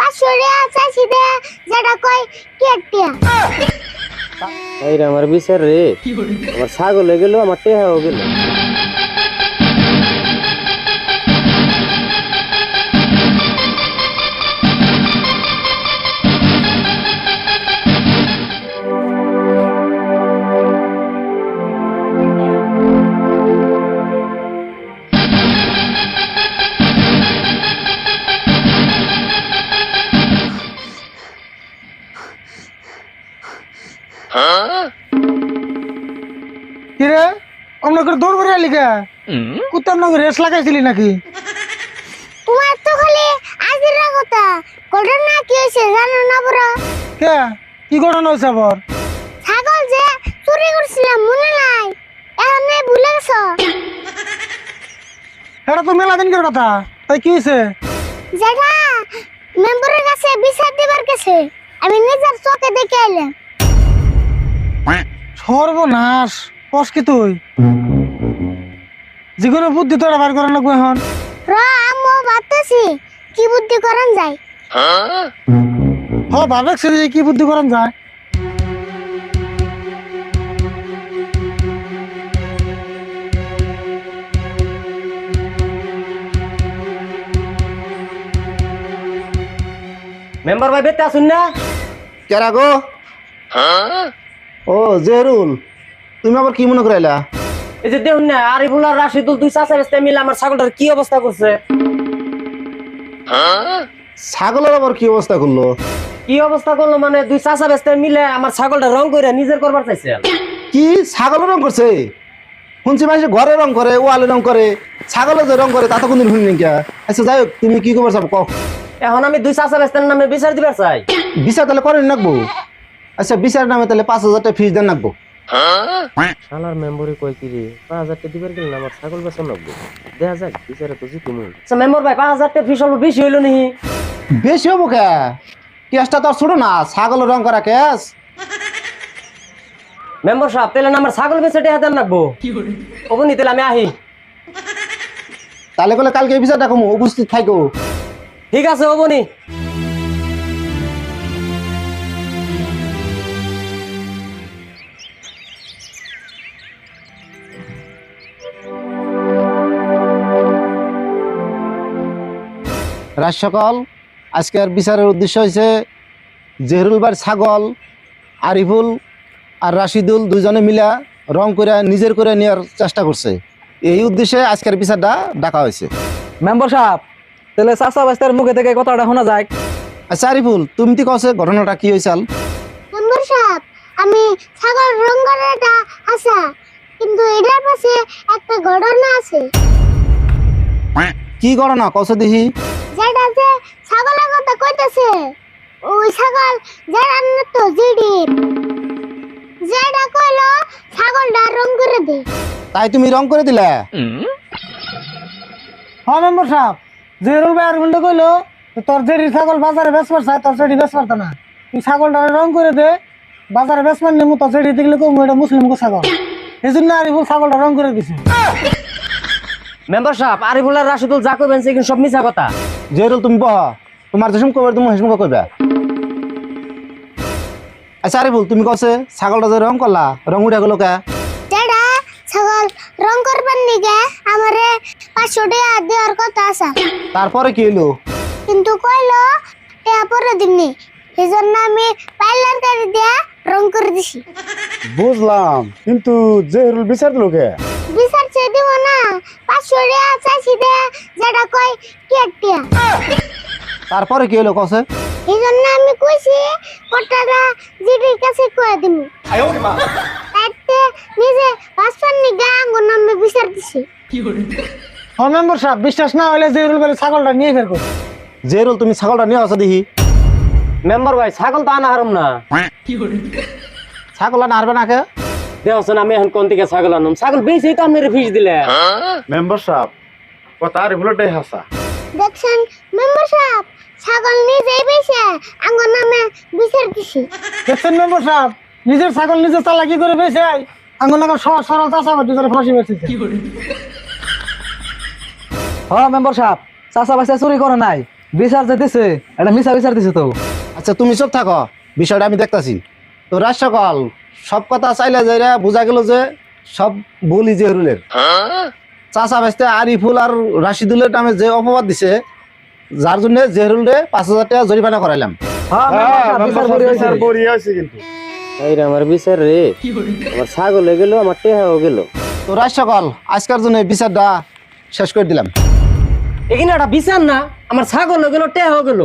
500 টাকা চাইছি দে যেটা কই কেটিয়া এই রে আমার বিচার রে আমার ছাগল হয়ে গেল আমার টেহা হয়ে গেল কিরে অন্য করে দৌড় করে আলি কে কুত্তার নগর রেস লাগাইছিলি নাকি? তোমার তো খালি আজিরা কথা ঘটনা কি হইছে জানো না বড় কে কি ঘটনা হয়েছে আবার? ছাগল যে চুরি করছিলাম মনে নাই এখন নাই ভুলে গেছো এটা তো মেলা দিনকার কথা, তাই কি হয়েছে? যেটা মেম্বারের কাছে বিচার দিবার গেছে আমি নিজের চোখে দেখে আইলাম। সর্বনাশ, কস কি তুই? যেগুলো বুদ্ধি তোরা বার করা লাগবে এখন। র আম্মু ভাবতেছি কি বুদ্ধি করান যায়। ভাবছি যে কি বুদ্ধি করান যায়। মেম্বার ভাই বেতে আসুন না কেরা গো? ও জেহরুল, তুমি আবার কি মনে করাইলা? এই যে দেখুন না আরিফুল আর রাশিদুল দুই চাচা বেস্তে মিলে আমার ছাগলটার কি অবস্থা করছে। ছাগলের আবার কি অবস্থা করলো? কি অবস্থা করলো মানে দুই চাচা বেস্তে মিলে আমার ছাগলটা রং করে নিজের করবার চাইছে। কি ছাগলের রং করছে? শুনছি মানুষ ঘরে রং করে, ওয়ালে রং করে, ছাগলের যে রং করে তা তো কোনদিন শুনি নাকি। আচ্ছা যাই হোক, তুমি কি খবর চাও কও। এখন আমি দুই চাচা বেস্তের নামে বিচার দিবার চাই। বিচার তাহলে করেন নাকবো? আচ্ছা বিচার নামে তাহলে 5,000 টাকা ফিস দেন নাকবো। শালার মেম্বারে কই কি রে 5,000 টাকা দিবার গেল আমার ছাগল বেচন লাগবে দেখা যাক বিচারে তো জিতু মুই। আচ্ছা মেম্বার ভাই 5,000 টাকা ফিস হলো বেশি হইলো নি? বেশি হবো কে? কেসটা তো আর ছোট না, ছাগলের রং করা কেস। মেম্বার সাহেব তাহলে আমার ছাগল বেচে টাকা দেন লাগবো। ওবনি তাহলে আমি আহি। তাহলে বলে কালকে এই বিচারটা কমু, উপস্থিত থাকো। ঠিক আছে ওবনি। রাত সকাল আজকের বিচারের উদ্দেশ্য হয়েছে জেহরুল বার ছাগল আরিফুল আর রাশিদুল দুজনে মিলা রং করে নিজের করে নেওয়ার চেষ্টা করছে। এই উদ্দেশ্যে আজকের বিচারটা ডাকা হয়েছে। মেম্বার সাহেব তাহলে চাচা বাস্তার মুখে থেকে কথাটা শোনা যায়। আচ্ছা আরিফুল, তুমি তো কছে ঘটনাটা কি হয়েছিল? মেম্বার সাহেব আমি ছাগল রং করাটা আশা কিন্তু এটার পাশে একটা ঘটনা আছে। কি ঘটনা কছে দেখি? যেটা যে ছাগলের কথা কইতেছে ওই ছাগল যেটা তো জিডি যেটা কইলো ছাগলটা রং করে দে। তাই তুমি রং করে দিলে? হ্যাঁ মেম্বার সাহেব, জেরুল ভাই আর বলতে কইলো তোর যেটি ছাগল বাজারে বেচবার চাই তোর সেটি বেচ পারত না, তুই ছাগলটা রং করে দে বাজারে বেচ পারলে মু তোর সেটি দেখলে কম এটা মুসলিম ছাগল, এই জন্য আরিফুল ছাগলটা রং করে দিছে। মেম্বার সাহেব আরিফুল আর রাশিদুল যা কইবেন সে কিন্তু সব মিছা কথা। জেহরুল তুমি বহ, তোমার যেসম কইবার তুমি হেসম কইবা। আচ্ছা আরিফুল, তুমি কছে ছাগলটা যে রং করলা রং উঠে গেল কে? যেটা ছাগল রং করবার নিগে আমারে 500 টাকা দেওয়ার কথা আছে তারপরে কি হলো? কিন্তু কইলো টাকা পরে দিমনি এই জন্য আমি পার্লার গাড়ি দিয়ে রং করে দিছি। বুঝলাম, কিন্তু জেহরুল বিচার দিল কে? বিচার চেয়ে দিব না 500 টাকা চাইছি দে যেটা কই কেটিয়া তারপরে কি হলো কছে? এই জন্য আমি কইছি কটাটা জিডির কাছে কয়ে দিমু। তাইতে নিজে পাঁচপান নিগা আঙ্গুর নামে বিচার দিছি। হ্যাঁ মেম্বার সাহেব, বিশ্বাস না হলে জেরুল ভাই ছাগলটা নিয়ে ফেরবো। জেহরুল তুমি ছাগলটা নিয়ে আসা দেখি। মেম্বার ভাই ছাগল তো আনা হারম না। ছাগল আর নাড়বে না কে? দেখছেন আমি এখন কোন থেকে ছাগল আনলাম, ছাগল বেশি তো আপনার ফিস দিলে। মেম্বার সাহেব কথা আর ভুলটাই হাসা। দেখছেন মেম্বার সাহেব ছাগল নিজেই বেশে আঙ্গুর নামে বিচার দিছি। দেখছেন মেম্বার সাহেব, নিজের ছাগল নিজে চালাকি করে বেঁচে আঙ্গুর নাগাল সরল চাষাবাদ করে ফাঁসি বেঁচেছে। হ্যাঁ মেম্বার সাহেব চাচা বাস্তা চুরি করে নাই, বিচার যেতেছে এটা মিশা বিচার দিছে তো। আচ্ছা তুমি সব থাকো, বিষয়টা আমি দেখতাছি। তো রাজ সকল সব কথা চাইলে যাইরা বোঝা গেল যে সব বলি জেহরুলের। চাচা ভাইস্তে আরিফুল আর রাশিদুলের নামে যে অপবাদ দিছে, যার জন্য জেহরুল 5,000 টাকা জরিমানা করাইলাম। হ্যাঁ মেম্বার সাহেব, বিচার করি হয়েছে। বিচার বড়ি আছে কিন্তু এই রে আমার বিচার রে, আমার ছাগল হয়ে গেল, আমার টেহাও গেল। তো রাজ সকল আজকের জন্য এই বিচারটা শেষ করে দিলাম। এখানে একটা বিচার না, আমার ছাগল হয়ে গেল, টেহাও গেল।